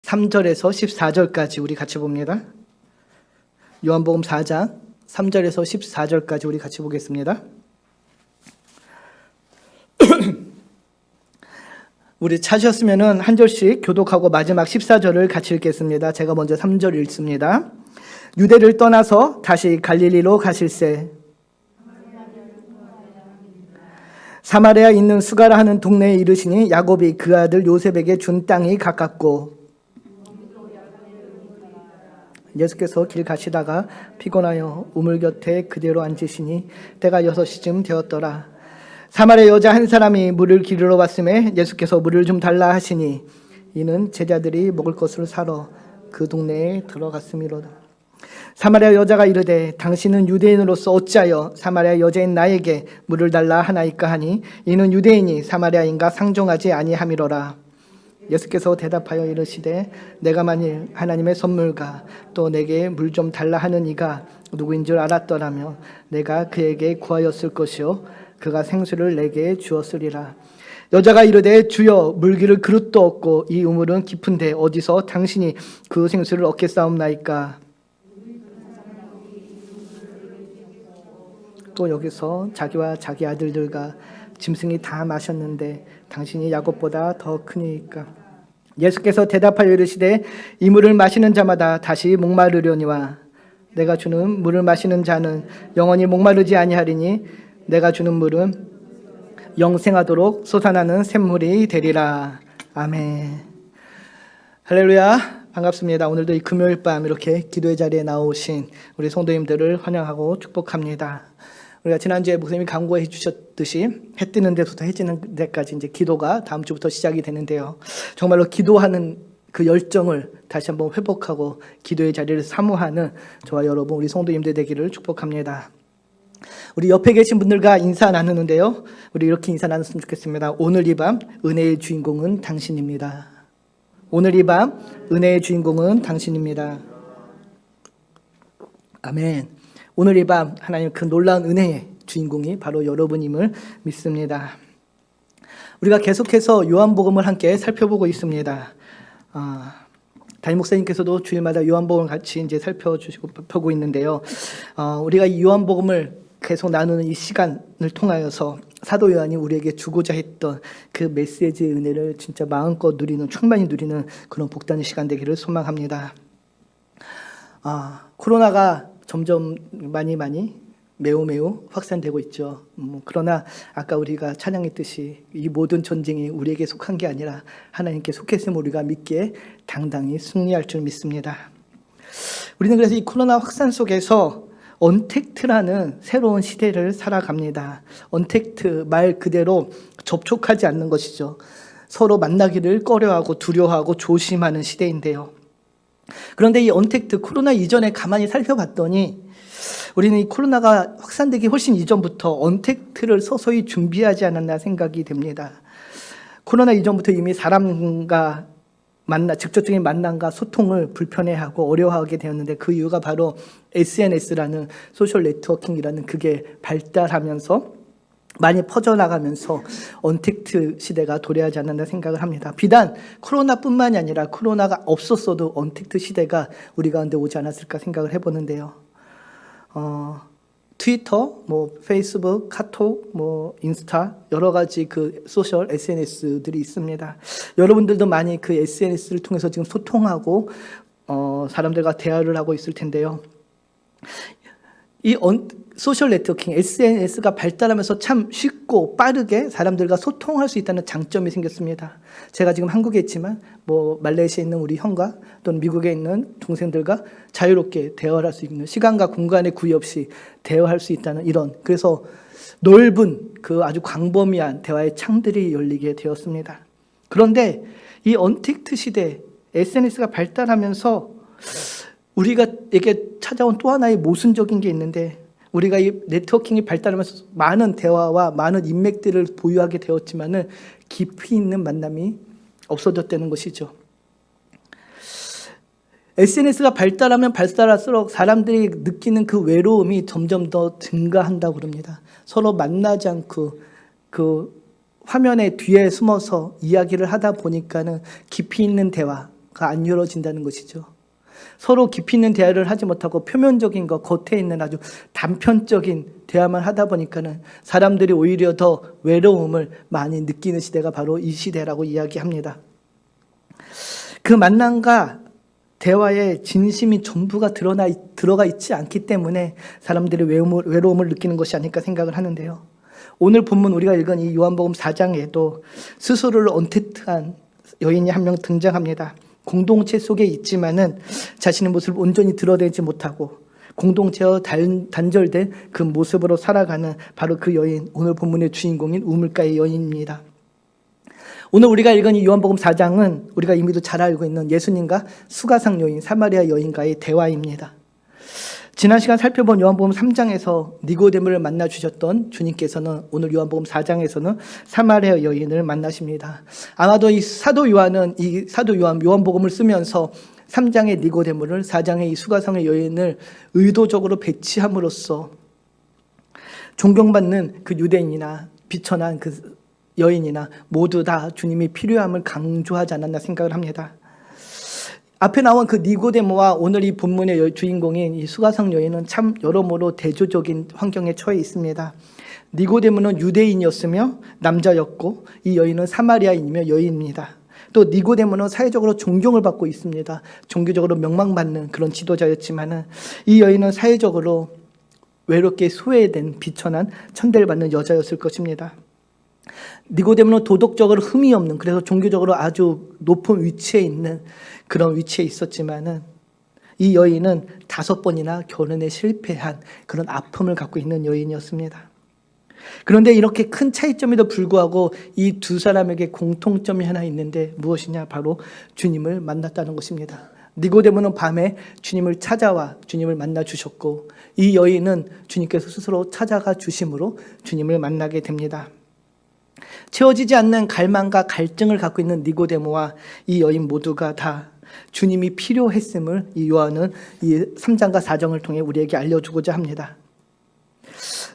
3절에서 14절까지 우리 같이 봅니다. 요한복음 4장 3절에서 14절까지 우리 같이 보겠습니다. 우리 찾으셨으면 한 절씩 교독하고 마지막 14절을 같이 읽겠습니다. 제가 먼저 3절 읽습니다. 유대를 떠나서 다시 갈릴리로 가실새 사마리아에 있는 수가라 하는 동네에 이르시니 야곱이 그 아들 요셉에게 준 땅이 가깝고 예수께서 길 가시다가 피곤하여 우물 곁에 그대로 앉으시니 때가 6시쯤 되었더라. 사마리아 여자 한 사람이 물을 기르러 왔음에 예수께서 물을 좀 달라 하시니 이는 제자들이 먹을 것을 사러 그 동네에 들어갔음이로다. 사마리아 여자가 이르되 당신은 유대인으로서 어찌하여 사마리아 여자인 나에게 물을 달라 하나이까 하니 이는 유대인이 사마리아인과 상종하지 아니함이로라. 예수께서 대답하여 이르시되 내가 만일 하나님의 선물과 또 내게 물 좀 달라 하는 이가 누구인 줄 알았더라면 내가 그에게 구하였을 것이요 그가 생수를 내게 주었으리라. 여자가 이르되 주여 물기를 그릇도 없고 이 우물은 깊은데 어디서 당신이 그 생수를 얻겠사옵나이까. 또 여기서 자기와 자기 아들들과 짐승이 다 마셨는데 당신이 야곱보다 더 크니까. 예수께서 대답하여 이르시되 이 물을 마시는 자마다 다시 목마르려니와 내가 주는 물을 마시는 자는 영원히 목마르지 아니하리니 내가 주는 물은 영생하도록 솟아나는 샘물이 되리라. 아멘. 할렐루야. 반갑습니다. 오늘도 이 금요일 밤 이렇게 기도의 자리에 나오신 우리 성도님들을 환영하고 축복합니다. 우리가 지난주에 목사님이 강구해 주셨듯이 해 뜨는 데부터 해 지는 데까지 이제 기도가 다음 주부터 시작이 되는데요. 정말로 기도하는 그 열정을 다시 한번 회복하고 기도의 자리를 사모하는 저와 여러분 우리 성도님들 되기를 축복합니다. 우리 옆에 계신 분들과 인사 나누는데요. 우리 이렇게 인사 나눴으면 좋겠습니다. 오늘 이 밤 은혜의 주인공은 당신입니다. 오늘 이 밤 은혜의 주인공은 당신입니다. 아멘. 오늘 이 밤 하나님 그 놀라운 은혜의 주인공이 바로 여러분임을 믿습니다. 우리가 계속해서 요한복음을 함께 살펴보고 있습니다. 담임 목사님께서도 주일마다 요한복음을 같이 이제 살펴보고 있는데요. 우리가 이 요한복음을 계속 나누는 이 시간을 통하여서 사도 요한이 우리에게 주고자 했던 그 메시지의 은혜를 진짜 마음껏 누리는, 충만히 누리는 그런 복된 시간 되기를 소망합니다. 코로나가 점점 많이 매우 확산되고 있죠. 그러나 아까 우리가 찬양했듯이 이 모든 전쟁이 우리에게 속한 게 아니라 하나님께 속했음을 우리가 믿기에 당당히 승리할 줄 믿습니다. 우리는 그래서 이 코로나 확산 속에서 언택트라는 새로운 시대를 살아갑니다. 언택트 말 그대로 접촉하지 않는 것이죠. 서로 만나기를 꺼려하고 두려워하고 조심하는 시대인데요. 그런데 이 언택트 코로나 이전에 가만히 살펴봤더니 우리는 이 코로나가 확산되기 훨씬 이전부터 언택트를 서서히 준비하지 않았나 생각이 됩니다. 코로나 이전부터 이미 사람과 직접적인 만남과 소통을 불편해하고 어려워하게 되었는데 그 이유가 바로 SNS라는 소셜 네트워킹이라는 그게 발달하면서 많이 퍼져나가면서 언택트 시대가 도래하지 않았나 생각을 합니다. 비단 코로나뿐만이 아니라 코로나가 없었어도 언택트 시대가 우리 가운데 오지 않았을까 생각을 해보는데요. 트위터, 페이스북, 카톡, 인스타 여러 가지 그 소셜 SNS들이 있습니다. 여러분들도 많이 그 SNS를 통해서 지금 소통하고 사람들과 대화를 하고 있을 텐데요. 이 소셜 네트워킹, SNS가 발달하면서 참 쉽고 빠르게 사람들과 소통할 수 있다는 장점이 생겼습니다. 제가 지금 한국에 있지만 말레이시아에 있는 우리 형과 또는 미국에 있는 동생들과 자유롭게 대화를 할 수 있는 시간과 공간의 구애 없이 대화할 수 있다는 그래서 넓은 그 아주 광범위한 대화의 창들이 열리게 되었습니다. 그런데 이 언택트 시대, SNS가 발달하면서 우리가에게 찾아온 또 하나의 모순적인 게 있는데 우리가 이 네트워킹이 발달하면서 많은 대화와 많은 인맥들을 보유하게 되었지만은 깊이 있는 만남이 없어졌다는 것이죠. SNS가 발달하면 발달할수록 사람들이 느끼는 그 외로움이 점점 더 증가한다고 그럽니다. 서로 만나지 않고 그 화면의 뒤에 숨어서 이야기를 하다 보니까는 깊이 있는 대화, 안 이루어진다는 것이죠. 서로 깊이 있는 대화를 하지 못하고 표면적인 것, 겉에 있는 아주 단편적인 대화만 하다 보니까는 사람들이 오히려 더 외로움을 많이 느끼는 시대가 바로 이 시대라고 이야기합니다. 그 만남과 대화에 진심이 전부가 들어가 있지 않기 때문에 사람들이 외로움을 느끼는 것이 아닐까 생각을 하는데요. 오늘 본문 우리가 읽은 이 요한복음 4장에도 스스로를 언택트한 여인이 한 명 등장합니다. 공동체 속에 있지만은 자신의 모습을 온전히 드러내지 못하고 공동체와 단절된 그 모습으로 살아가는 바로 그 여인, 오늘 본문의 주인공인 우물가의 여인입니다. 오늘 우리가 읽은 이 요한복음 4장은 우리가 이미도 잘 알고 있는 예수님과 수가상 여인, 사마리아 여인과의 대화입니다. 지난 시간 살펴본 요한복음 3장에서 니고데모를 만나 주셨던 주님께서는 오늘 요한복음 4장에서는 사마리아 여인을 만나십니다. 아마도 이 사도 요한은 요한복음을 쓰면서 3장의 니고데모를 4장의 이 수가성의 여인을 의도적으로 배치함으로써 존경받는 그 유대인이나 비천한 그 여인이나 모두 다 주님이 필요함을 강조하지 않았나 생각을 합니다. 앞에 나온 그 니고데모와 오늘 이 본문의 주인공인 이 수가성 여인은 참 여러모로 대조적인 환경에 처해 있습니다. 니고데모는 유대인이었으며 남자였고 이 여인은 사마리아인이며 여인입니다. 또 니고데모는 사회적으로 존경을 받고 있습니다. 종교적으로 명망받는 그런 지도자였지만은 이 여인은 사회적으로 외롭게 소외된 비천한 천대를 받는 여자였을 것입니다. 니고데모는 도덕적으로 흠이 없는, 그래서 종교적으로 아주 높은 위치에 있는 그런 위치에 있었지만은 이 여인은 5번이나 결혼에 실패한 그런 아픔을 갖고 있는 여인이었습니다. 그런데 이렇게 큰 차이점에도 불구하고 이 두 사람에게 공통점이 하나 있는데 무엇이냐? 바로 주님을 만났다는 것입니다. 니고데모는 밤에 주님을 찾아와 주님을 만나 주셨고 이 여인은 주님께서 스스로 찾아가 주심으로 주님을 만나게 됩니다. 채워지지 않는 갈망과 갈증을 갖고 있는 니고데모와 이 여인 모두가 다 주님이 필요했음을 이 요한은 이 3장과 4장을 통해 우리에게 알려주고자 합니다.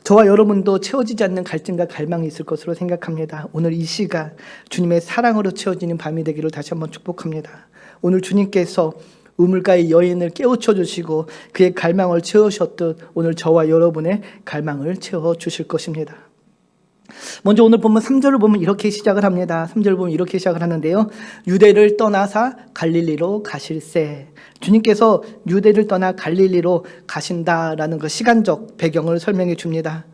저와 여러분도 채워지지 않는 갈증과 갈망이 있을 것으로 생각합니다. 오늘 이 시간 주님의 사랑으로 채워지는 밤이 되기를 다시 한번 축복합니다. 오늘 주님께서 우물가의 여인을 깨우쳐 주시고 그의 갈망을 채우셨듯 오늘 저와 여러분의 갈망을 채워주실 것입니다. 먼저 오늘 보면 3절을 보면 이렇게 시작을 합니다. 3절을 보면 이렇게 시작을 하는데요. 유대를 떠나사 갈릴리로 가실세. 주님께서 유대를 떠나 갈릴리로 가신다라는 그 시간적 배경을 설명해 줍니다.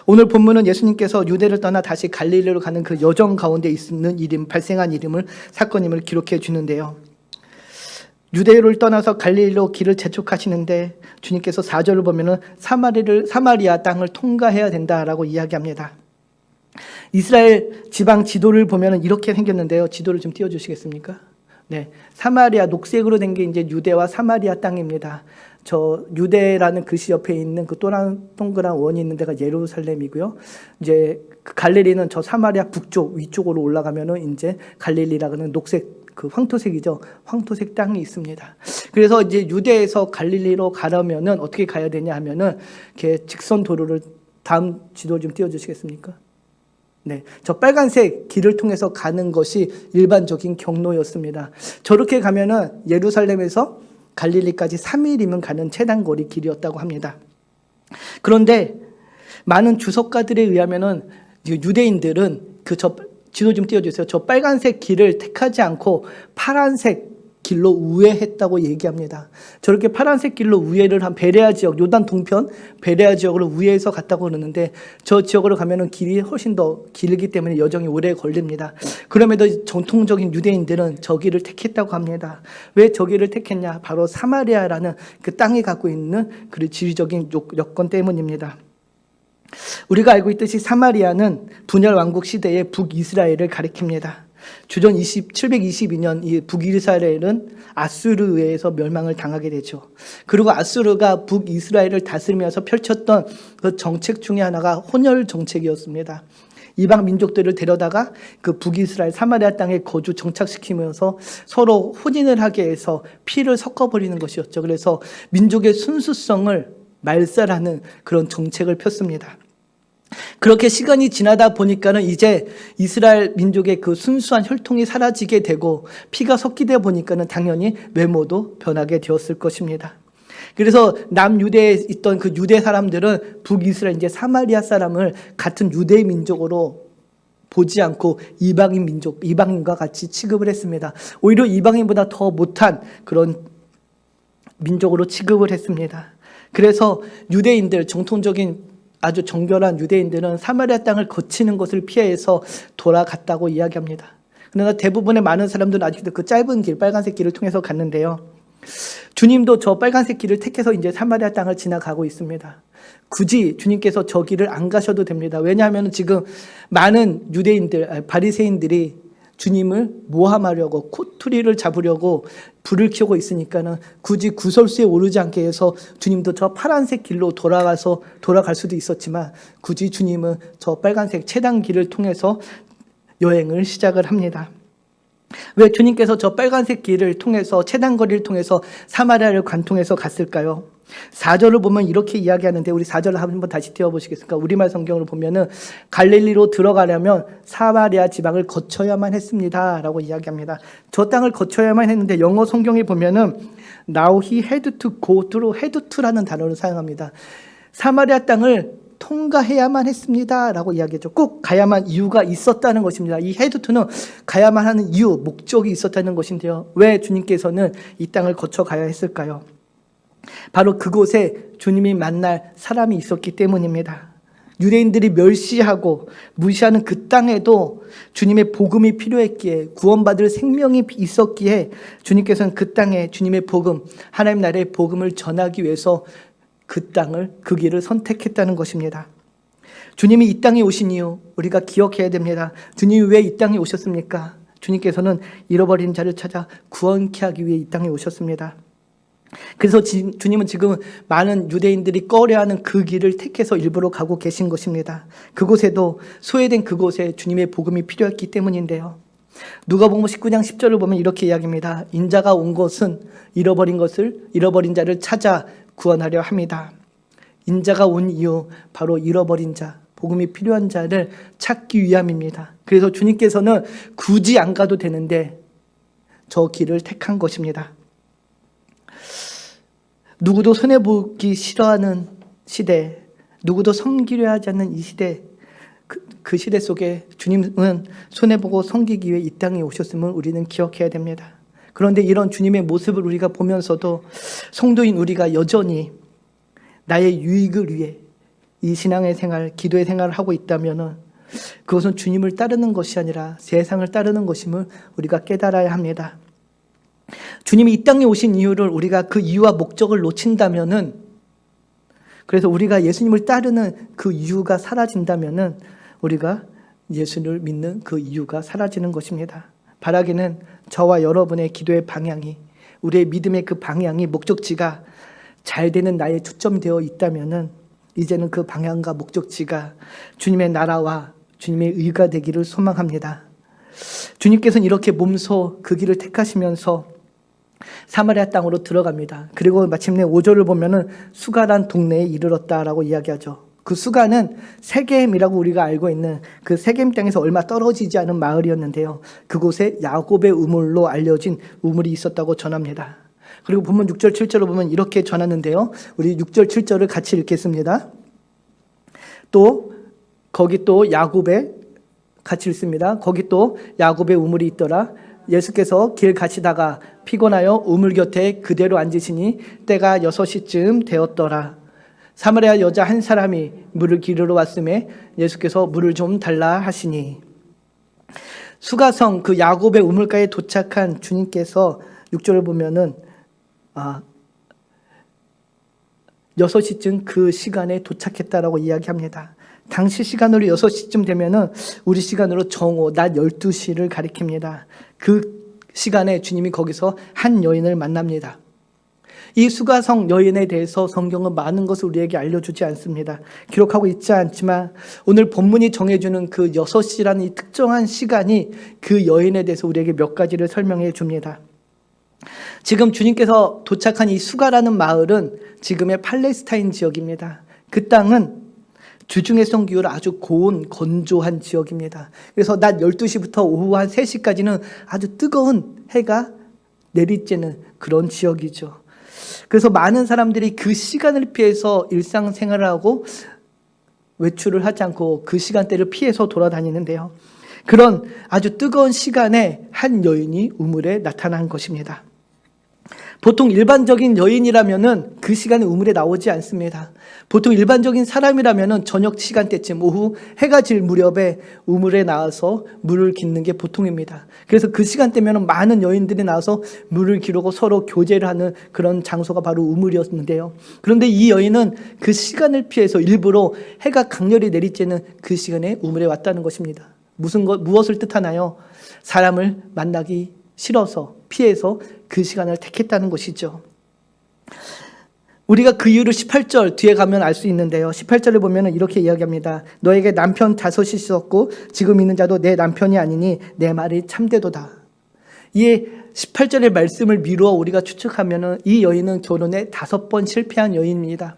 오늘 본문은 예수님께서 유대를 떠나 다시 갈릴리로 가는 그 여정 가운데 있는 발생한 사건임을 기록해 주는데요. 유대를 떠나서 갈릴리로 길을 재촉하시는데 주님께서 4절을 보면은 사마리아 땅을 통과해야 된다라고 이야기합니다. 이스라엘 지방 지도를 보면 이렇게 생겼는데요. 지도를 좀 띄워주시겠습니까? 네, 사마리아 녹색으로 된 게 이제 유대와 사마리아 땅입니다. 저 유대라는 글씨 옆에 있는 그 동그란 원이 있는 데가 예루살렘이고요. 이제 그 갈릴리는 저 사마리아 북쪽 위쪽으로 올라가면은 이제 갈릴리라는 녹색 그 황토색이죠. 황토색 땅이 있습니다. 그래서 이제 유대에서 갈릴리로 가려면은 어떻게 가야 되냐 하면은 이렇게 직선 도로를 다음 지도 좀 띄워주시겠습니까? 네, 저 빨간색 길을 통해서 가는 것이 일반적인 경로였습니다. 저렇게 가면은 예루살렘에서 갈릴리까지 3일이면 가는 최단거리 길이었다고 합니다. 그런데 많은 주석가들에 의하면은 유대인들은 저 지도 좀 띄워주세요. 저 빨간색 길을 택하지 않고 파란색 길로 우회했다고 얘기합니다. 저렇게 파란색 길로 우회를 한 베레아 지역, 요단 동편 베레아 지역으로 우회해서 갔다고 그러는데 저 지역으로 가면은 길이 훨씬 더 길기 때문에 여정이 오래 걸립니다. 그럼에도 전통적인 유대인들은 저 길을 택했다고 합니다. 왜 저 길을 택했냐? 바로 사마리아라는 그 땅이 갖고 있는 그 지리적인 여건 때문입니다. 우리가 알고 있듯이 사마리아는 분열 왕국 시대의 북이스라엘을 가리킵니다. 주전 722년 이 북이스라엘은 아수르에 의해서 멸망을 당하게 되죠. 그리고 아수르가 북이스라엘을 다스리면서 펼쳤던 그 정책 중에 하나가 혼혈 정책이었습니다. 이방 민족들을 데려다가 그 북이스라엘 사마리아 땅에 거주 정착시키면서 서로 혼인을 하게 해서 피를 섞어버리는 것이었죠. 그래서 민족의 순수성을 말살하는 그런 정책을 폈습니다. 그렇게 시간이 지나다 보니까는 이제 이스라엘 민족의 그 순수한 혈통이 사라지게 되고 피가 섞이다 보니까는 당연히 외모도 변하게 되었을 것입니다. 그래서 남유대에 있던 그 유대 사람들은 북이스라엘 이제 사마리아 사람을 같은 유대 민족으로 보지 않고 이방인 민족, 이방인과 같이 취급을 했습니다. 오히려 이방인보다 더 못한 그런 민족으로 취급을 했습니다. 그래서 유대인들, 정통적인 아주 정결한 유대인들은 사마리아 땅을 거치는 것을 피해서 돌아갔다고 이야기합니다. 그러나 대부분의 많은 사람들은 아직도 그 짧은 길, 빨간색 길을 통해서 갔는데요. 주님도 저 빨간색 길을 택해서 이제 사마리아 땅을 지나가고 있습니다. 굳이 주님께서 저 길을 안 가셔도 됩니다. 왜냐하면 지금 많은 유대인들, 바리새인들이 주님을 모함하려고 코투리를 잡으려고 불을 켜고 있으니까는 굳이 구설수에 오르지 않게 해서 주님도 저 파란색 길로 돌아갈 수도 있었지만 굳이 주님은 저 빨간색 채당길을 통해서 여행을 시작을 합니다. 왜 주님께서 저 빨간색 길을 통해서 채당거리를 통해서 사마리아를 관통해서 갔을까요? 4절을 보면 이렇게 이야기하는데 우리 4절을 한번 다시 띄워보시겠습니까? 우리말 성경을 보면은 갈릴리로 들어가려면 사마리아 지방을 거쳐야만 했습니다 라고 이야기합니다. 저 땅을 거쳐야만 했는데 영어 성경에 보면은 Now he had to go through, had to라는 단어를 사용합니다. 사마리아 땅을 통과해야만 했습니다 라고 이야기했죠. 꼭 가야만 이유가 있었다는 것입니다. 이 had to는 가야만 하는 이유, 목적이 있었다는 것인데요. 왜 주님께서는 이 땅을 거쳐 가야 했을까요? 바로 그곳에 주님이 만날 사람이 있었기 때문입니다. 유대인들이 멸시하고 무시하는 그 땅에도 주님의 복음이 필요했기에, 구원받을 생명이 있었기에 주님께서는 그 땅에 주님의 복음, 하나님 나라의 복음을 전하기 위해서 그 땅을, 그 길을 선택했다는 것입니다. 주님이 이 땅에 오신 이유 우리가 기억해야 됩니다. 주님이 왜 이 땅에 오셨습니까? 주님께서는 잃어버린 자를 찾아 구원케 하기 위해 이 땅에 오셨습니다. 그래서 주님은 지금 많은 유대인들이 꺼려하는 그 길을 택해서 일부러 가고 계신 것입니다. 그곳에도, 소외된 그곳에 주님의 복음이 필요했기 때문인데요. 누가복음 19장 10절을 보면 이렇게 이야기합니다. 인자가 온 것은 잃어버린 자를 찾아 구원하려 합니다. 인자가 온 이유 바로 잃어버린 자, 복음이 필요한 자를 찾기 위함입니다. 그래서 주님께서는 굳이 안 가도 되는데 저 길을 택한 것입니다. 누구도 손해보기 싫어하는 시대, 누구도 섬기려 하지 않는 이 시대, 그 시대 속에 주님은 손해보고 섬기기 위해 이 땅에 오셨음을 우리는 기억해야 됩니다. 그런데 이런 주님의 모습을 우리가 보면서도 성도인 우리가 여전히 나의 유익을 위해 이 신앙의 생활, 기도의 생활을 하고 있다면 그것은 주님을 따르는 것이 아니라 세상을 따르는 것임을 우리가 깨달아야 합니다. 주님이 이 땅에 오신 이유를 우리가 그 이유와 목적을 놓친다면은, 그래서 우리가 예수님을 따르는 그 이유가 사라진다면은 우리가 예수를 믿는 그 이유가 사라지는 것입니다. 바라기는 저와 여러분의 기도의 방향이, 우리의 믿음의 그 방향이, 목적지가 잘 되는 나에 초점되어 있다면은 이제는 그 방향과 목적지가 주님의 나라와 주님의 의가 되기를 소망합니다. 주님께서는 이렇게 몸소 그 길을 택하시면서 사마리아 땅으로 들어갑니다. 그리고 마침내 5절을 보면은 수가란 동네에 이르렀다라고 이야기하죠. 그 수가는 세겜이라고 우리가 알고 있는 그 세겜 땅에서 얼마 떨어지지 않은 마을이었는데요. 그곳에 야곱의 우물로 알려진 우물이 있었다고 전합니다. 그리고 본문 6절 7절을 보면 이렇게 전하는데요. 우리 6절 7절을 같이 읽겠습니다. 거기 또 야곱의, 같이 읽습니다. 거기 또 야곱의 우물이 있더라. 예수께서 길 가시다가 피곤하여 우물 곁에 그대로 앉으시니 때가 6시쯤 되었더라. 사마리아 여자 한 사람이 물을 기르러 왔음에 예수께서 물을 좀 달라 하시니, 수가성 그 야곱의 우물가에 도착한 주님께서 6절을 보면은 6시쯤 그 시간에 도착했다라고 이야기합니다. 당시 시간으로 6시쯤 되면은 우리 시간으로 정오, 낮 12시를 가리킵니다. 그 시간에 주님이 거기서 한 여인을 만납니다. 이 수가성 여인에 대해서 성경은 많은 것을 우리에게 알려주지 않습니다. 기록하고 있지 않지만 오늘 본문이 정해주는 그 6시라는 이 특정한 시간이 그 여인에 대해서 우리에게 몇 가지를 설명해 줍니다. 지금 주님께서 도착한 이 수가라는 마을은 지금의 팔레스타인 지역입니다. 그 땅은 주중의 성기후로 아주 고온 건조한 지역입니다. 그래서 낮 12시부터 오후 한 3시까지는 아주 뜨거운 해가 내리쬐는 그런 지역이죠. 그래서 많은 사람들이 그 시간을 피해서 일상생활을 하고 외출을 하지 않고 그 시간대를 피해서 돌아다니는데요. 그런 아주 뜨거운 시간에 한 여인이 우물에 나타난 것입니다. 보통 일반적인 여인이라면은 그 시간에 우물에 나오지 않습니다. 보통 일반적인 사람이라면은 저녁 시간대쯤 오후 해가 질 무렵에 우물에 나와서 물을 깃는 게 보통입니다. 그래서 그 시간대면은 많은 여인들이 나와서 물을 기르고 서로 교제를 하는 그런 장소가 바로 우물이었는데요. 그런데 이 여인은 그 시간을 피해서 일부러 해가 강렬히 내리쬐는 그 시간에 우물에 왔다는 것입니다. 무엇을 뜻하나요? 사람을 만나기 싫어서 피해서 그 시간을 택했다는 것이죠. 우리가 그 이유를 18절 뒤에 가면 알 수 있는데요. 18절에 보면 이렇게 이야기합니다. 너에게 남편 5이 있었고 지금 있는 자도 내 남편이 아니니 내 말이 참되도다. 이 18절의 말씀을 미루어 우리가 추측하면 이 여인은 결혼에 5번 실패한 여인입니다.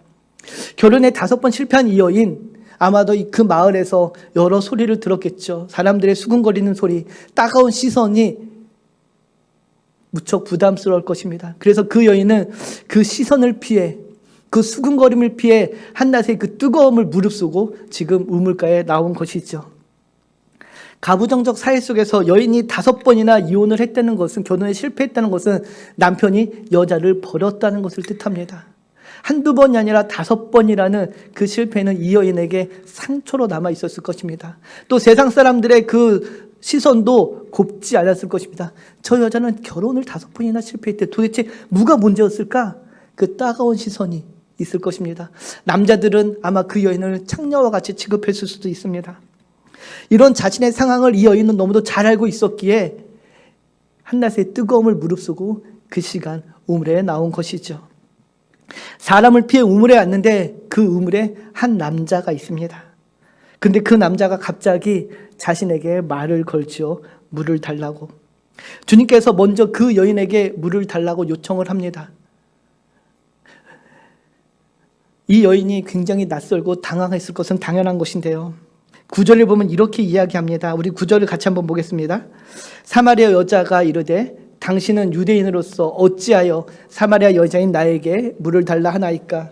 결혼에 5번 실패한 이 여인, 아마도 그 마을에서 여러 소리를 들었겠죠. 사람들의 수군거리는 소리, 따가운 시선이 무척 부담스러울 것입니다. 그래서 그 여인은 그 시선을 피해, 그 수군거림을 피해 한낮의 그 뜨거움을 무릅쓰고 지금 우물가에 나온 것이죠. 가부장적 사회 속에서 여인이 5번이나 이혼을 했다는 것은, 결혼에 실패했다는 것은 남편이 여자를 버렸다는 것을 뜻합니다. 한두 번이 아니라 5번이라는 그 실패는 이 여인에게 상처로 남아 있었을 것입니다. 또 세상 사람들의 그 시선도 곱지 않았을 것입니다. 저 여자는 결혼을 5번이나 실패했대. 도대체 뭐가 문제였을까? 그 따가운 시선이 있을 것입니다. 남자들은 아마 그 여인을 창녀와 같이 취급했을 수도 있습니다. 이런 자신의 상황을 이 여인은 너무도 잘 알고 있었기에 한낮의 뜨거움을 무릅쓰고 그 시간 우물에 나온 것이죠. 사람을 피해 우물에 왔는데 그 우물에 한 남자가 있습니다. 근데 그 남자가 갑자기 자신에게 말을 걸지요. 물을 달라고. 주님께서 먼저 그 여인에게 물을 달라고 요청을 합니다. 이 여인이 굉장히 낯설고 당황했을 것은 당연한 것인데요. 9절을 보면 이렇게 이야기합니다. 우리 9절을 같이 한번 보겠습니다. 사마리아 여자가 이르되 당신은 유대인으로서 어찌하여 사마리아 여자인 나에게 물을 달라 하나이까?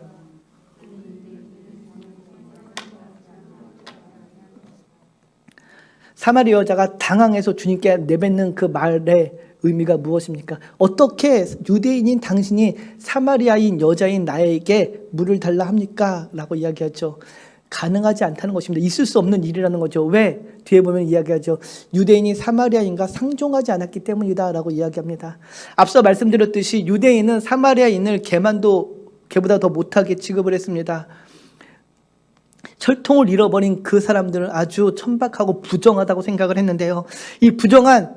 사마리아 여자가 당황해서 주님께 내뱉는 그 말의 의미가 무엇입니까? 어떻게 유대인인 당신이 사마리아인 여자인 나에게 물을 달라 합니까? 라고 이야기하죠. 가능하지 않다는 것입니다. 있을 수 없는 일이라는 거죠. 왜? 뒤에 보면 이야기하죠. 유대인이 사마리아인과 상종하지 않았기 때문이다 라고 이야기합니다. 앞서 말씀드렸듯이 유대인은 사마리아인을 개보다 더 못하게 취급을 했습니다. 철통을 잃어버린 그 사람들은 아주 천박하고 부정하다고 생각을 했는데요. 이 부정한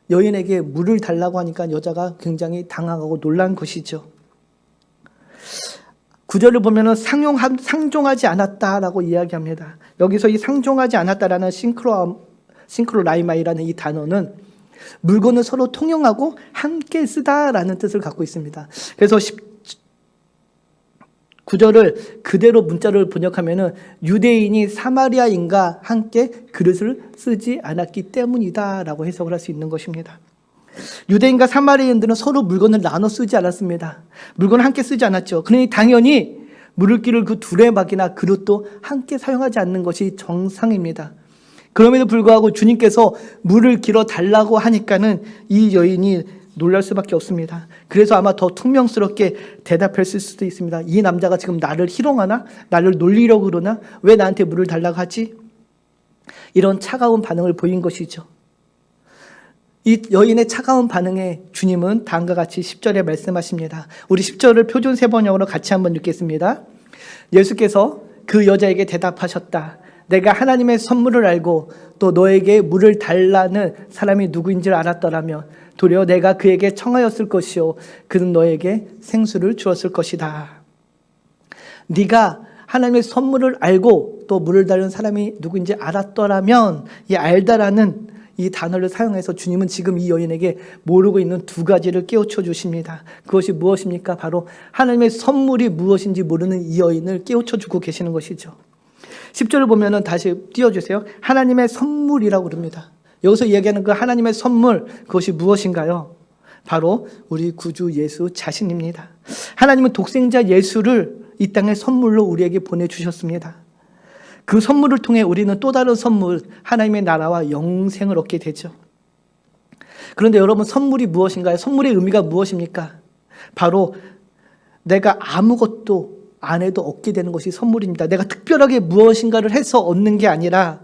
여인에게 물을 달라고 하니까 여자가 굉장히 당황하고 놀란 것이죠. 9절을 보면 상종하지 않았다라고 이야기합니다. 여기서 이 상종하지 않았다라는 싱크로라이마이라는 이 단어는 물건을 서로 통용하고 함께 쓰다라는 뜻을 갖고 있습니다. 그래서 9절을 그대로 문자를 번역하면 유대인이 사마리아인과 함께 그릇을 쓰지 않았기 때문이다라고 해석을 할 수 있는 것입니다. 유대인과 사마리아인들은 서로 물건을 나눠 쓰지 않았습니다. 물건을 함께 쓰지 않았죠. 그러니 당연히 물을 끼를 그 두레박이나 그릇도 함께 사용하지 않는 것이 정상입니다. 그럼에도 불구하고 주님께서 물을 길어 달라고 하니까는 이 여인이 놀랄 수밖에 없습니다. 그래서 아마 더 퉁명스럽게 대답했을 수도 있습니다. 이 남자가 지금 나를 희롱하나? 나를 놀리려고 그러나? 왜 나한테 물을 달라고 하지? 이런 차가운 반응을 보인 것이죠. 이 여인의 차가운 반응에 주님은 다음과 같이 10절에 말씀하십니다. 우리 10절을 표준 세번역으로 같이 한번 읽겠습니다. 예수께서 그 여자에게 대답하셨다. 내가 하나님의 선물을 알고 또 너에게 물을 달라는 사람이 누구인지를 알았더라면 도리어 내가 그에게 청하였을 것이요 그는 너에게 생수를 주었을 것이다. 네가 하나님의 선물을 알고 또 물을 달라는 사람이 누구인지 알았더라면, 이 알다라는 이 단어를 사용해서 주님은 지금 이 여인에게 모르고 있는 두 가지를 깨우쳐 주십니다. 그것이 무엇입니까? 바로 하나님의 선물이 무엇인지 모르는 이 여인을 깨우쳐 주고 계시는 것이죠. 10절을 보면은 다시 띄워주세요. 하나님의 선물이라고 그럽니다. 여기서 이야기하는 그 하나님의 선물, 그것이 무엇인가요? 바로 우리 구주 예수 자신입니다. 하나님은 독생자 예수를 이 땅에 선물로 우리에게 보내주셨습니다. 그 선물을 통해 우리는 또 다른 선물, 하나님의 나라와 영생을 얻게 되죠. 그런데 여러분, 선물이 무엇인가요? 선물의 의미가 무엇입니까? 바로 내가 아무것도 안 해도 얻게 되는 것이 선물입니다. 내가 특별하게 무엇인가를 해서 얻는 게 아니라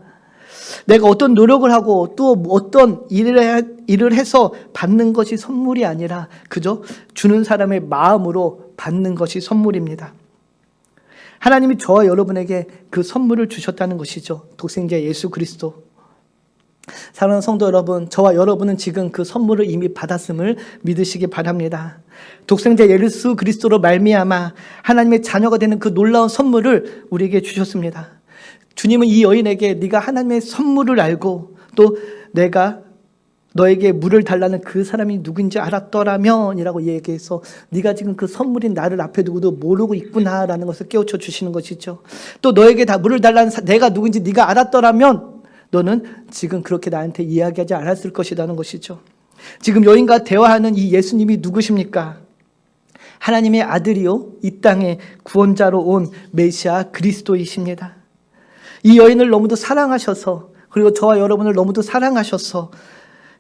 내가 어떤 노력을 하고 또 어떤 일을 해서 받는 것이 선물이 아니라 그저 주는 사람의 마음으로 받는 것이 선물입니다. 하나님이 저와 여러분에게 그 선물을 주셨다는 것이죠. 독생자 예수 그리스도. 사랑하는 성도 여러분, 저와 여러분은 지금 그 선물을 이미 받았음을 믿으시기 바랍니다. 독생자 예수 그리스도로 말미암아 하나님의 자녀가 되는 그 놀라운 선물을 우리에게 주셨습니다. 주님은 이 여인에게 네가 하나님의 선물을 알고 또 내가 너에게 물을 달라는 그 사람이 누구인지 알았더라면 이라고 얘기해서 네가 지금 그 선물인 나를 앞에 두고도 모르고 있구나라는 것을 깨우쳐 주시는 것이죠. 또 너에게 다 물을 달라는 내가 누구인지 네가 알았더라면 너는 지금 그렇게 나한테 이야기하지 않았을 것이라는 것이죠. 지금 여인과 대화하는 이 예수님이 누구십니까? 하나님의 아들이요 이 땅에 구원자로 온 메시아 그리스도이십니다. 이 여인을 너무도 사랑하셔서 그리고 저와 여러분을 너무도 사랑하셔서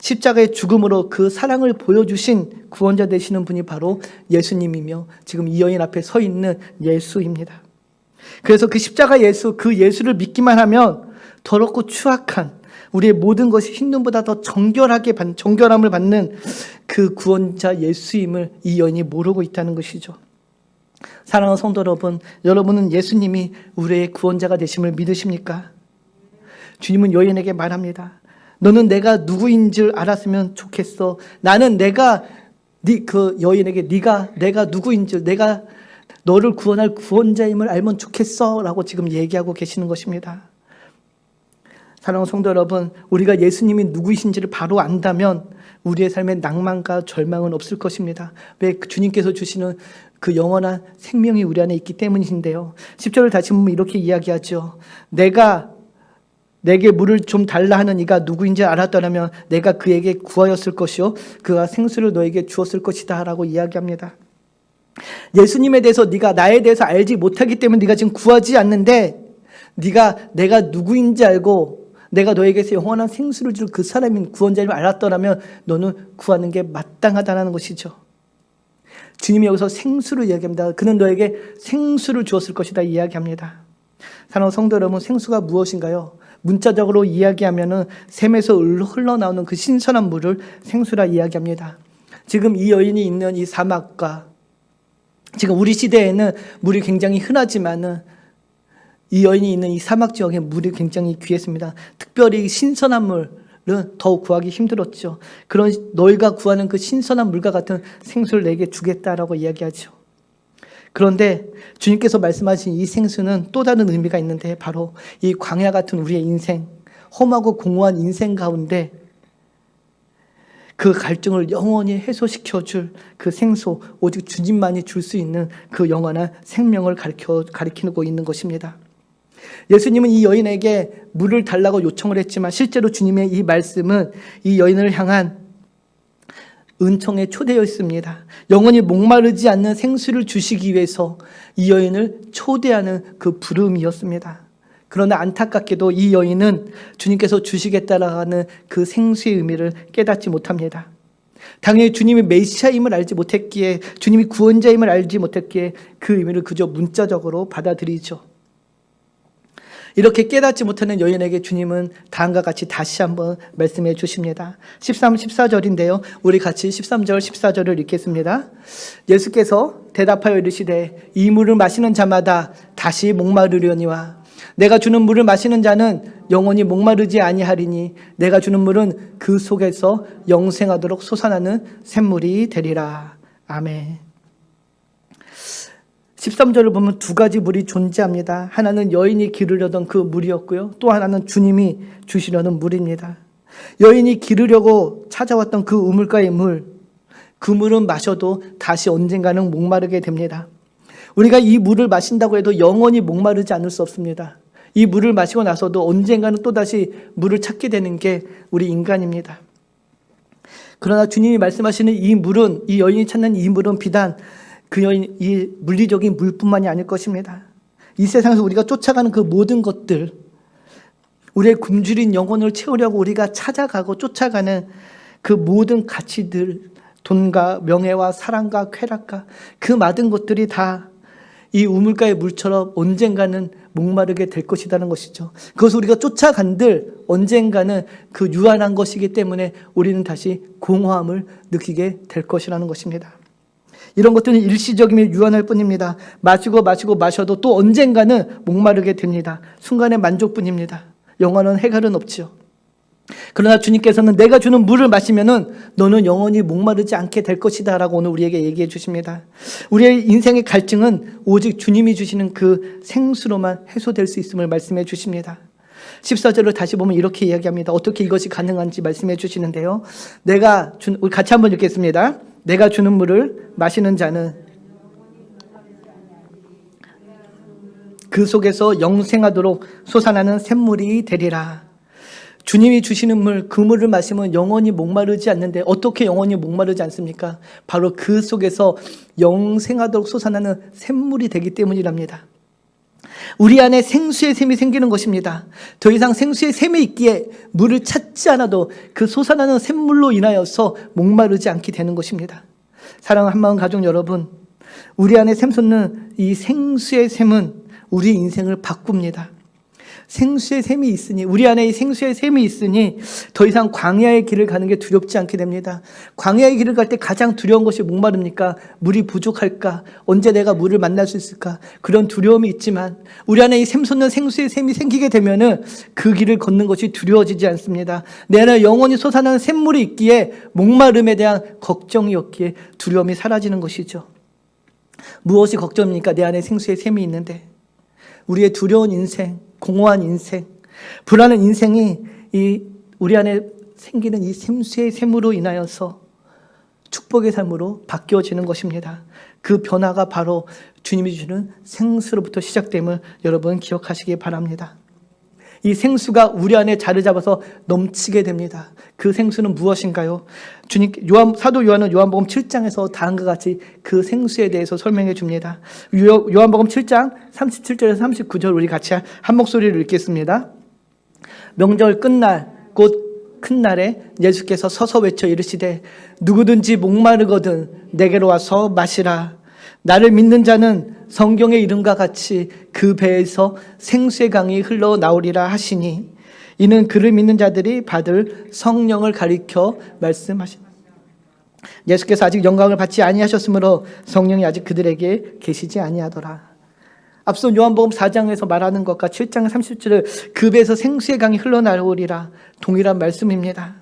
십자가의 죽음으로 그 사랑을 보여주신 구원자 되시는 분이 바로 예수님이며 지금 이 여인 앞에 서 있는 예수입니다. 그래서 그 십자가 예수, 그 예수를 믿기만 하면 더럽고 추악한 우리의 모든 것이 흰눈보다 더 정결함을 받는 그 구원자 예수임을 이 여인이 모르고 있다는 것이죠. 사랑하는 성도 여러분, 여러분은 예수님이 우리의 구원자가 되심을 믿으십니까? 주님은 여인에게 말합니다. 너는 내가 누구인 줄 알았으면 좋겠어. 나는 그 여인에게 내가 누구인 줄, 내가 너를 구원할 구원자임을 알면 좋겠어 라고 지금 얘기하고 계시는 것입니다. 사랑하는 성도 여러분, 우리가 예수님이 누구이신지를 바로 안다면 우리의 삶에 낭만과 절망은 없을 것입니다. 왜? 주님께서 주시는 그 영원한 생명이 우리 안에 있기 때문인데요. 10절을 다시 보면 이렇게 이야기하죠. 내게 물을 좀 달라 하는 이가 누구인지 알았더라면 내가 그에게 구하였을 것이요 그가 생수를 너에게 주었을 것이다 라고 이야기합니다. 예수님에 대해서 네가 나에 대해서 알지 못하기 때문에 네가 지금 구하지 않는데 내가 누구인지 알고 내가 너에게서 영원한 생수를 줄 그 사람인 구원자임을 알았더라면 너는 구하는 게 마땅하다는 것이죠. 주님이 여기서 생수를 이야기합니다. 그는 너에게 생수를 주었을 것이다 이야기합니다. 사랑하는 성도 여러분, 생수가 무엇인가요? 문자적으로 이야기하면은 샘에서 흘러나오는 그 신선한 물을 생수라 이야기합니다. 지금 이 여인이 있는 이 사막과 지금 우리 시대에는 물이 굉장히 흔하지만은 이 여인이 있는 이 사막 지역에 물이 굉장히 귀했습니다. 특별히 신선한 물은 더욱 구하기 힘들었죠. 그런 너희가 구하는 그 신선한 물과 같은 생수를 내게 주겠다라고 이야기하죠. 그런데 주님께서 말씀하신 이 생수는 또 다른 의미가 있는데 바로 이 광야 같은 우리의 인생, 험하고 공허한 인생 가운데 그 갈증을 영원히 해소시켜줄 그 생수, 오직 주님만이 줄 수 있는 그 영원한 생명을 가리키고 있는 것입니다. 예수님은 이 여인에게 물을 달라고 요청을 했지만 실제로 주님의 이 말씀은 이 여인을 향한 은총의 초대였습니다. 영원히 목마르지 않는 생수를 주시기 위해서 이 여인을 초대하는 그 부름이었습니다. 그러나 안타깝게도 이 여인은 주님께서 주시겠다라는 그 생수의 의미를 깨닫지 못합니다. 당연히 주님이 메시아임을 알지 못했기에, 주님이 구원자임을 알지 못했기에 그 의미를 그저 문자적으로 받아들이죠. 이렇게 깨닫지 못하는 여인에게 주님은 다음과 같이 다시 한번 말씀해 주십니다. 13, 14절인데요. 우리 같이 13절, 14절을 읽겠습니다. 예수께서 대답하여 이르시되 이 물을 마시는 자마다 다시 목마르려니와 내가 주는 물을 마시는 자는 영원히 목마르지 아니하리니 내가 주는 물은 그 속에서 영생하도록 솟아나는 샘물이 되리라. 아멘. 13절을 보면 두 가지 물이 존재합니다. 하나는 여인이 기르려던 그 물이었고요. 또 하나는 주님이 주시려는 물입니다. 여인이 기르려고 찾아왔던 그 우물가의 물, 그 물은 마셔도 다시 언젠가는 목마르게 됩니다. 우리가 이 물을 마신다고 해도 영원히 목마르지 않을 수 없습니다. 이 물을 마시고 나서도 언젠가는 또다시 물을 찾게 되는 게 우리 인간입니다. 그러나 주님이 말씀하시는 이 물은, 이 여인이 찾는 이 물은 비단 그 여인, 이 물리적인 물뿐만이 아닐 것입니다. 이 세상에서 우리가 쫓아가는 그 모든 것들, 우리의 굶주린 영혼을 채우려고 우리가 찾아가고 쫓아가는 그 모든 가치들, 돈과 명예와 사랑과 쾌락과 그 모든 것들이 다 이 우물가의 물처럼 언젠가는 목마르게 될 것이라는 것이죠. 그것을 우리가 쫓아간들 언젠가는 그 유한한 것이기 때문에 우리는 다시 공허함을 느끼게 될 것이라는 것입니다. 이런 것들은 일시적이며 유한할 뿐입니다. 마셔도 또 언젠가는 목마르게 됩니다. 순간의 만족뿐입니다. 영원한 해결은 없지요. 그러나 주님께서는 내가 주는 물을 마시면은 너는 영원히 목마르지 않게 될 것이다 라고 오늘 우리에게 얘기해 주십니다. 우리의 인생의 갈증은 오직 주님이 주시는 그 생수로만 해소될 수 있음을 말씀해 주십니다. 14절을 다시 보면 이렇게 이야기합니다. 어떻게 이것이 가능한지 말씀해 주시는데요. 우리 같이 한번 읽겠습니다. 내가 주는 물을 마시는 자는 그 속에서 영생하도록 솟아나는 샘물이 되리라. 주님이 주시는 물, 그 물을 마시면 영원히 목마르지 않는데 어떻게 영원히 목마르지 않습니까? 바로 그 속에서 영생하도록 솟아나는 샘물이 되기 때문이랍니다. 우리 안에 생수의 샘이 생기는 것입니다. 더 이상 생수의 샘이 있기에 물을 찾지 않아도 그 솟아나는 샘물로 인하여서 목마르지 않게 되는 것입니다. 사랑하는 한마음 가족 여러분, 우리 안에 샘솟는 이 생수의 샘은 우리 인생을 바꿉니다. 생수의 샘이 있으니, 우리 안에 이 생수의 샘이 있으니 더 이상 광야의 길을 가는 게 두렵지 않게 됩니다. 광야의 길을 갈 때 가장 두려운 것이 목마릅니까? 물이 부족할까? 언제 내가 물을 만날 수 있을까? 그런 두려움이 있지만 우리 안에 이 샘솟는 생수의 샘이 생기게 되면은 그 길을 걷는 것이 두려워지지 않습니다. 내 안에 영원히 솟아나는 샘물이 있기에 목마름에 대한 걱정이 없기에 두려움이 사라지는 것이죠. 무엇이 걱정입니까? 내 안에 생수의 샘이 있는데. 우리의 두려운 인생, 공허한 인생, 불안한 인생이 우리 안에 생기는 이 생수의 샘으로 인하여서 축복의 삶으로 바뀌어지는 것입니다. 그 변화가 바로 주님이 주시는 생수로부터 시작됨을 여러분 기억하시기 바랍니다. 이 생수가 우리 안에 자리 잡아서 넘치게 됩니다. 그 생수는 무엇인가요? 사도 요한은 요한복음 7장에서 다음과 같이 그 생수에 대해서 설명해 줍니다. 요한복음 7장 37절에서 39절 우리 같이 한 목소리를 읽겠습니다. 명절 끝날 곧 큰 날에 예수께서 서서 외쳐 이르시되 누구든지 목마르거든 내게로 와서 마시라. 나를 믿는 자는 성경의 이름과 같이 그 배에서 생수의 강이 흘러나오리라 하시니 이는 그를 믿는 자들이 받을 성령을 가리켜 말씀하십니다. 예수께서 아직 영광을 받지 아니하셨으므로 성령이 아직 그들에게 계시지 아니하더라. 앞서 요한복음 4장에서 말하는 것과 7장 30절에 그 배에서 생수의 강이 흘러나오리라 동일한 말씀입니다.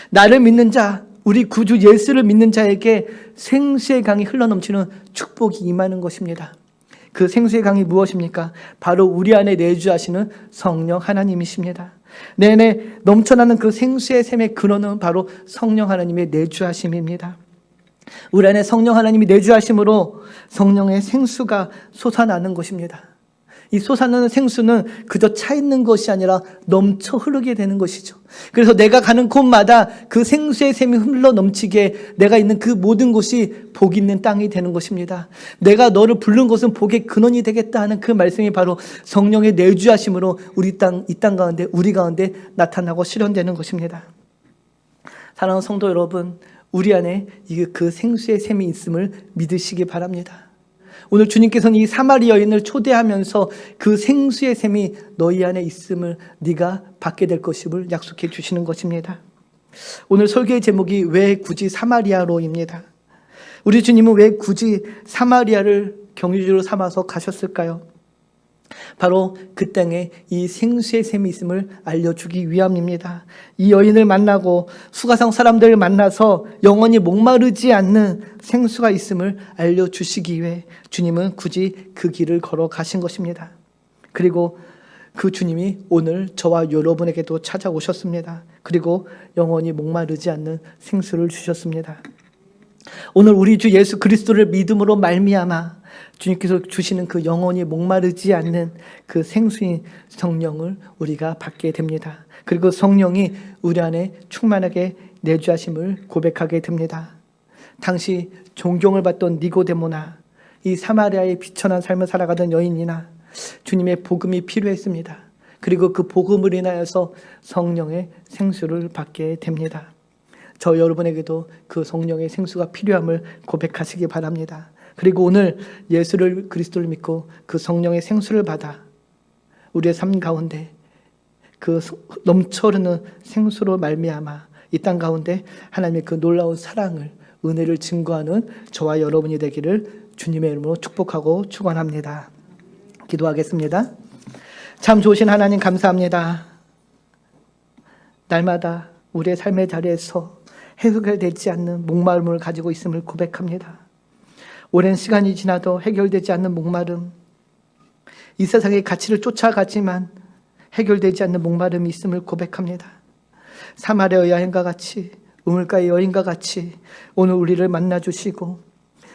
나를 믿는 자, 우리 구주 예수를 믿는 자에게 생수의 강이 흘러넘치는 축복이 임하는 것입니다. 그 생수의 강이 무엇입니까? 바로 우리 안에 내주하시는 성령 하나님이십니다. 내내 넘쳐나는 그 생수의 샘의 근원은 바로 성령 하나님의 내주하심입니다. 우리 안에 성령 하나님이 내주하심으로 성령의 생수가 솟아나는 것입니다. 이 솟아나는 생수는 그저 차 있는 것이 아니라 넘쳐 흐르게 되는 것이죠. 그래서 내가 가는 곳마다 그 생수의 샘이 흘러 넘치게 내가 있는 그 모든 곳이 복 있는 땅이 되는 것입니다. 내가 너를 부른 것은 복의 근원이 되겠다 하는 그 말씀이 바로 성령의 내주하심으로 이 땅 가운데 우리 가운데 나타나고 실현되는 것입니다. 사랑하는 성도 여러분, 우리 안에 그 생수의 샘이 있음을 믿으시기 바랍니다. 오늘 주님께서는 이 사마리 여인을 초대하면서 그 생수의 샘이 너희 안에 있음을 네가 받게 될 것임을 약속해 주시는 것입니다. 오늘 설교의 제목이 왜 굳이 사마리아로입니다. 우리 주님은 왜 굳이 사마리아를 경유지로 삼아서 가셨을까요? 바로 그 땅에 이 생수의 샘이 있음을 알려주기 위함입니다. 이 여인을 만나고 수가성 사람들을 만나서 영원히 목마르지 않는 생수가 있음을 알려주시기 위해 주님은 굳이 그 길을 걸어가신 것입니다. 그리고 그 주님이 오늘 저와 여러분에게도 찾아오셨습니다. 그리고 영원히 목마르지 않는 생수를 주셨습니다. 오늘 우리 주 예수 그리스도를 믿음으로 말미암아 주님께서 주시는 그 영원히 목마르지 않는 그 생수인 성령을 우리가 받게 됩니다. 그리고 성령이 우리 안에 충만하게 내주하심을 고백하게 됩니다. 당시 존경을 받던 니고데모나 이 사마리아의 비천한 삶을 살아가던 여인이나 주님의 복음이 필요했습니다. 그리고 그 복음을 인하여서 성령의 생수를 받게 됩니다. 저 여러분에게도 그 성령의 생수가 필요함을 고백하시기 바랍니다. 그리고 오늘 예수를 그리스도를 믿고 그 성령의 생수를 받아 우리의 삶 가운데 그 넘쳐 흐르는 생수로 말미암아 이 땅 가운데 하나님의 그 놀라운 사랑을 은혜를 증거하는 저와 여러분이 되기를 주님의 이름으로 축복하고 축원합니다. 기도하겠습니다. 참 좋으신 하나님 감사합니다. 날마다 우리의 삶의 자리에서 해결되지 않는 목마름을 가지고 있음을 고백합니다. 오랜 시간이 지나도 해결되지 않는 목마름, 이 세상의 가치를 쫓아가지만 해결되지 않는 목마름이 있음을 고백합니다. 사마리아 여인과 같이, 우물가의 여인과 같이 오늘 우리를 만나주시고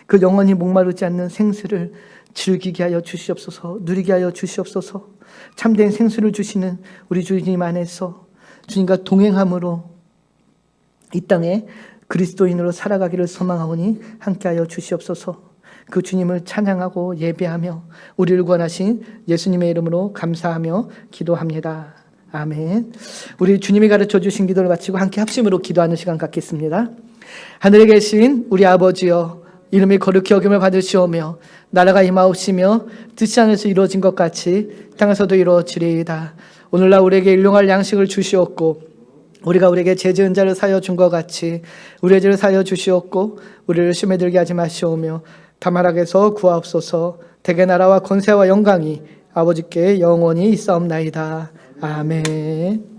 그 영원히 목마르지 않는 생수를 즐기게 하여 주시옵소서, 누리게 하여 주시옵소서. 참된 생수를 주시는 우리 주님 안에서 주님과 동행함으로 이 땅에 그리스도인으로 살아가기를 소망하오니 함께하여 주시옵소서. 그 주님을 찬양하고 예배하며 우리를 구원하신 예수님의 이름으로 감사하며 기도합니다. 아멘. 우리 주님이 가르쳐 주신 기도를 마치고 함께 합심으로 기도하는 시간 갖겠습니다. 하늘에 계신 우리 아버지여, 이름이 거룩히 여김을 받으시오며 나라가 임하옵시며 뜻이 하늘에서 이루어진 것 같이 땅에서도 이루어지리이다. 오늘날 우리에게 일용할 양식을 주시옵고 우리가 우리에게 죄 지은 자를 사하여 준 것 같이 우리의 죄를 사하여 주시옵고 우리를 시험에 들게 하지 마시오며 다만 악에서 구하옵소서. 대개 나라와 권세와 영광이 아버지께 영원히 있사옵나이다. 아멘.